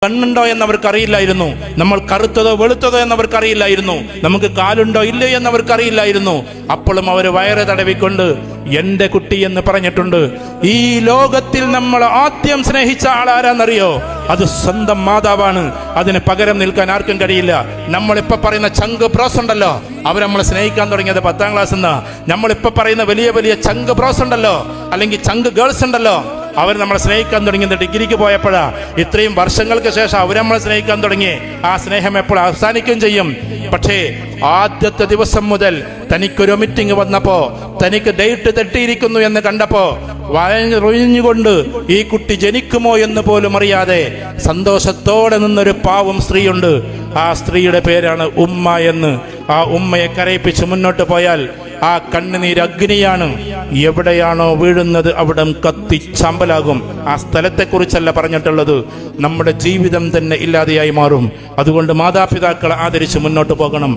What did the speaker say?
കണ്ണുണ്ടോ എന്നവർക്കറിയില്ലായിരുന്നു, നമ്മൾ കറുത്തതോ വെളുത്തതോ എന്നവർക്കറിയില്ലായിരുന്നു, നമുക്ക് കാലുണ്ടോ ഇല്ലയോ എന്നവർക്കറിയില്ലായിരുന്നു. അപ്പോഴും അവർ വയറ് തടവിക്കൊണ്ട് എൻ്റെ കുട്ടി എന്ന് പറഞ്ഞിട്ടുണ്ട്. ഈ ലോകത്തിൽ നമ്മൾ ആദ്യം സ്നേഹിച്ച ആളാരാന്നറിയോ? അത് സ്വന്തം മാതാവാണ്. അതിന് പകരം നിൽക്കാൻ ആർക്കും കഴിയില്ല. നമ്മളിപ്പോ പറയുന്ന ചങ്ക് ബ്രോസ് ഉണ്ടല്ലോ, അവർ നമ്മളെ സ്നേഹിക്കാൻ തുടങ്ങിയത് 10ാം ക്ലാസ് എന്നാ. നമ്മളിപ്പോ പറയുന്ന വലിയ വലിയ ചങ്ക് ബ്രോസ് ഉണ്ടല്ലോ, അല്ലെങ്കിൽ ചങ്ക് ഗേൾസ് ഉണ്ടല്ലോ, അവർ നമ്മളെ സ്നേഹിക്കാൻ തുടങ്ങിയത് ഡിഗ്രിക്ക് പോയപ്പോഴാ. ഇത്രയും വർഷങ്ങൾക്ക് ശേഷം അവർ നമ്മളെ സ്നേഹിക്കാൻ തുടങ്ങി. ആ സ്നേഹം എപ്പോൾ അവസാനിക്കുകയും ചെയ്യും. പക്ഷേ ആദ്യത്തെ ദിവസം മുതൽ തനിക്കൊരു മീറ്റിംഗ് വന്നപ്പോ, തനിക്ക് ഡേറ്റ് തെറ്റിയിരിക്കുന്നു എന്ന് കണ്ടപ്പോ വഴഞ്ഞുകൊണ്ട് ഈ കുട്ടി ജനിക്കുമോ എന്ന് പോലും അറിയാതെ സന്തോഷത്തോടെ നിന്നൊരു പാവം സ്ത്രീയുണ്ട്. ആ സ്ത്രീയുടെ പേരാണ് ഉമ്മ എന്ന്. ആ ഉമ്മയെ കരയിപ്പിച്ച് മുന്നോട്ട് പോയാൽ ആ കണ്ണുനീര് അഗ്നിയാണ്. എവിടെയാണോ വീഴുന്നത് അവിടെ കത്തിച്ചാമ്പലാകും. ആ സ്ഥലത്തെക്കുറിച്ചല്ല പറഞ്ഞിട്ടുള്ളത്, നമ്മുടെ ജീവിതം തന്നെ ഇല്ലാതെയായി മാറും. അതുകൊണ്ട് മാതാപിതാക്കളെ ആദരിച്ച് മുന്നോട്ട് പോകണം.